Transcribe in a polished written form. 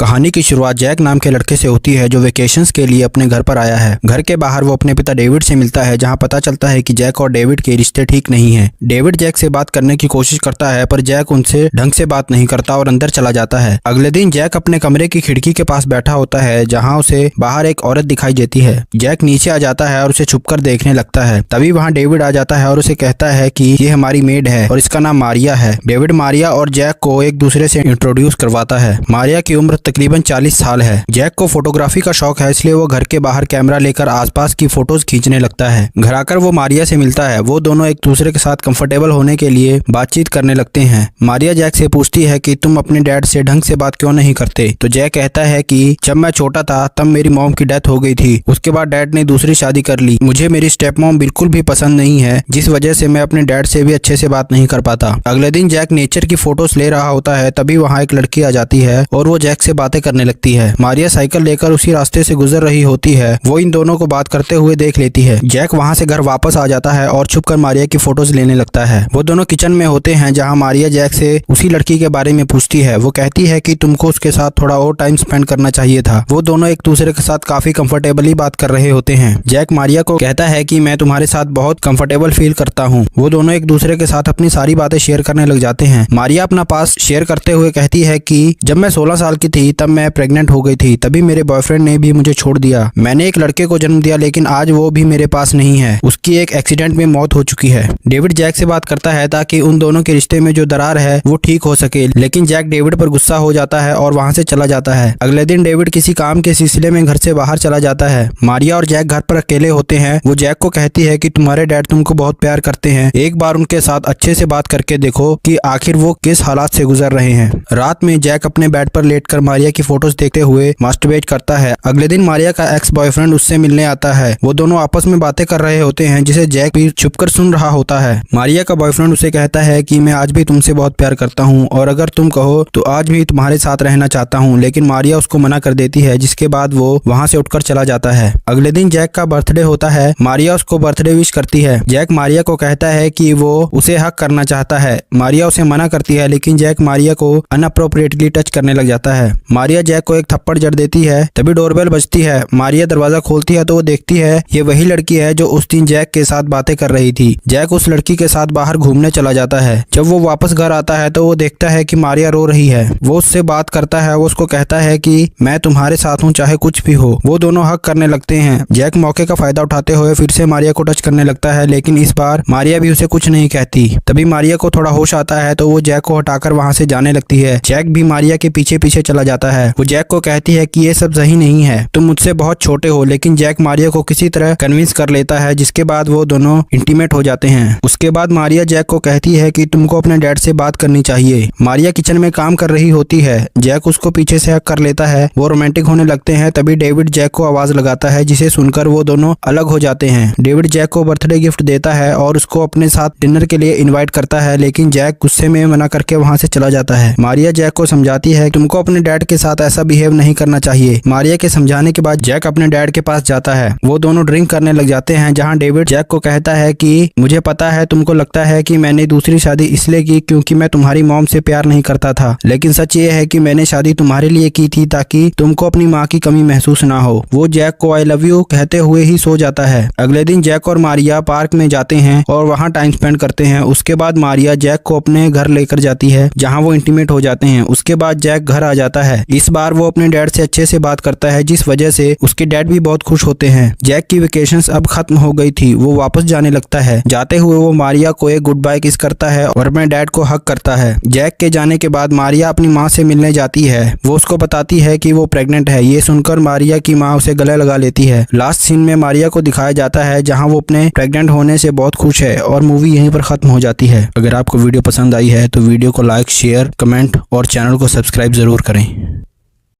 कहानी की शुरुआत जैक नाम के लड़के से होती है जो वेकेशंस के लिए अपने घर पर आया है। घर के बाहर वो अपने पिता डेविड से मिलता है, जहां पता चलता है कि जैक और डेविड के रिश्ते ठीक नहीं हैं। डेविड जैक से बात करने की कोशिश करता है पर जैक उनसे ढंग से बात नहीं करता और अंदर चला जाता है। अगले दिन जैक अपने कमरे की खिड़की के पास बैठा होता है जहाँ उसे बाहर एक औरत दिखाई देती है। जैक नीचे आ जाता है और उसे छुपकर देखने लगता है। तभी वहाँ डेविड आ जाता है और उसे कहता है कि ये हमारी मेड है और इसका नाम मारिया है। डेविड मारिया और जैक को एक दूसरे से इंट्रोड्यूस करवाता है। मारिया की उम्र तकरीबन 40 साल है। जैक को फोटोग्राफी का शौक है, इसलिए वो घर के बाहर कैमरा लेकर आसपास की फोटोज खींचने लगता है। घर आकर वो मारिया से मिलता है। वो दोनों एक दूसरे के साथ कंफर्टेबल होने के लिए बातचीत करने लगते हैं। मारिया जैक से पूछती है कि तुम अपने डैड से ढंग से बात क्यों नहीं करते। तो जैक कहता है कि जब मैं छोटा था तब मेरी मॉम की डेथ हो गई थी, उसके बाद डैड ने दूसरी शादी कर ली। मुझे मेरी स्टेप मॉम बिल्कुल भी पसंद नहीं है, जिस वजह से मैं अपने डैड से भी अच्छे से बात नहीं कर पाता। अगले दिन जैक नेचर की फोटोज ले रहा होता है, तभी वहाँ एक लड़की आ जाती है और वो जैक से बातें करने लगती है। मारिया साइकिल लेकर उसी रास्ते से गुजर रही होती है। वो इन दोनों को बात करते हुए देख लेती है। जैक वहाँ से घर वापस आ जाता है और छुपकर मारिया की फोटोज लेने लगता है। वो दोनों किचन में होते हैं जहाँ मारिया जैक से उसी लड़की के बारे में पूछती है। वो कहती है कि तुमको उसके साथ थोड़ा और टाइम स्पेंड करना चाहिए था। वो दोनों एक दूसरे के साथ काफी कंफर्टेबली बात कर रहे होते हैं। जैक मारिया को कहता है कि मैं तुम्हारे साथ बहुत कंफर्टेबल फील करता हूँ। वो दोनों एक दूसरे के साथ अपनी सारी बातें शेयर करने लग जाते हैं। मारिया अपना पास शेयर करते हुए कहती है कि जब मैं 16 साल की थी तब मैं प्रेग्नेंट हो गई थी, तभी मेरे बॉयफ्रेंड ने भी मुझे छोड़ दिया। मैंने एक लड़के को जन्म दिया लेकिन आज वो भी मेरे पास नहीं है, उसकी एक एक्सीडेंट में मौत हो चुकी है। डेविड जैक से बात करता है ताकि उन दोनों के रिश्ते में जो दरार है वो ठीक हो सके, लेकिन जैक डेविड पर गुस्सा हो जाता है और वहाँ से चला जाता है। अगले दिन डेविड किसी काम के सिलसिले में घर से बाहर चला जाता है। मारिया और जैक घर पर अकेले होते हैं। वो जैक को कहती है कि तुम्हारे डैड तुमको बहुत प्यार करते हैं, एक बार उनके साथ अच्छे से बात करके देखो कि आखिर वो किस हालात से गुजर रहे हैं। रात में जैक अपने बेड पर लेटकर मारिया की फोटोज देखते हुए मास्टरबेट करता है। अगले दिन मारिया का एक्स बॉयफ्रेंड उससे मिलने आता है। वो दोनों आपस में बातें कर रहे होते हैं जिसे जैक भी छुपकर सुन रहा होता है। मारिया का बॉयफ्रेंड उसे कहता है कि मैं आज भी तुमसे बहुत प्यार करता हूँ और अगर तुम कहो तो आज भी तुम्हारे साथ रहना चाहता हूँ, लेकिन मारिया उसको मना कर देती है, जिसके बाद वो वहाँ से उठकर चला जाता है। अगले दिन जैक का बर्थडे होता है। मारिया उसको बर्थडे विश करती है। जैक मारिया को कहता है कि वो उसे हक करना चाहता है। मारिया उसे मना करती है, लेकिन जैक मारिया को अनअप्रोप्रिएटली टच करने लग जाता है। मारिया जैक को एक थप्पड़ जड़ देती है। तभी डोरबेल बजती है। मारिया दरवाजा खोलती है तो वो देखती है ये वही लड़की है जो उस दिन जैक के साथ बातें कर रही थी। जैक उस लड़की के साथ बाहर घूमने चला जाता है। जब वो वापस घर आता है तो वो देखता है कि मारिया रो रही है। वो उससे बात करता है। वो उसको कहता है कि मैं तुम्हारे साथ हूँ चाहे कुछ भी हो। वो दोनों हक करने लगते हैं। जैक मौके का फायदा उठाते हुए फिर से मारिया को टच करने लगता है, लेकिन इस बार मारिया भी उसे कुछ नहीं कहती। तभी मारिया को थोड़ा होश आता है तो वो जैक को हटाकर वहाँ से जाने लगती है। जैक भी मारिया के पीछे पीछे चला जाता है। वो जैक को कहती है कि ये सब सही नहीं है, तुम मुझसे बहुत छोटे हो, लेकिन जैक मारिया को किसी तरह कन्विंस कर लेता है, जिसके बाद वो दोनों इंटीमेट हो जाते हैं। उसके बाद मारिया जैक को कहती है कि तुमको अपने डैड से बात करनी चाहिए। मारिया किचन में काम कर रही होती है। जैक उसको पीछे से हक कर लेता है। वो रोमांटिक होने लगते हैं। तभी डेविड जैक को आवाज लगाता है, जिसे सुनकर वो दोनों अलग हो जाते हैं। डेविड जैक को बर्थडे गिफ्ट देता है और उसको अपने साथ डिनर के लिए इनवाइट करता है, लेकिन जैक गुस्से में मना करके वहाँ से चला जाता है। मारिया जैक को समझाती है तुमको अपने डैड के साथ ऐसा बिहेव नहीं करना चाहिए। मारिया के समझाने के बाद जैक अपने डैड के पास जाता है। वो दोनों ड्रिंक करने लग जाते हैं, जहाँ डेविड जैक को कहता है कि मुझे पता है तुमको लगता है कि मैंने दूसरी शादी इसलिए की क्योंकि मैं तुम्हारी मॉम से प्यार नहीं करता था, लेकिन सच ये है कि मैंने शादी तुम्हारे लिए की थी ताकि तुमको अपनी माँ की कमी महसूस ना हो। वो जैक को आई लव यू कहते हुए ही सो जाता है। अगले दिन जैक और मारिया पार्क में जाते हैं और वहाँ टाइम स्पेंड करते हैं। उसके बाद मारिया जैक को अपने घर लेकर जाती है, जहाँ वो इंटीमेट हो जाते हैं। उसके बाद जैक घर आ जाता है। इस बार वो अपने डैड से अच्छे से बात करता है, जिस वजह से उसके डैड भी बहुत खुश होते हैं। जैक की वेकेशंस अब खत्म हो गई थी। वो वापस जाने लगता है। जाते हुए वो मारिया को एक गुड बाय किस करता है और अपने डैड को हक करता है। जैक के जाने के बाद मारिया अपनी माँ से मिलने जाती है। वो उसको बताती है कि वो प्रेग्नेंट है। ये सुनकर मारिया की माँ उसे गले लगा लेती है। लास्ट सीन में मारिया को दिखाया जाता है जहाँ वो अपने प्रेग्नेंट होने से बहुत खुश है और मूवी यहीं पर खत्म हो जाती है। अगर आपको वीडियो पसंद आई है तो वीडियो को लाइक, शेयर, कमेंट और चैनल को सब्सक्राइब जरूर करें।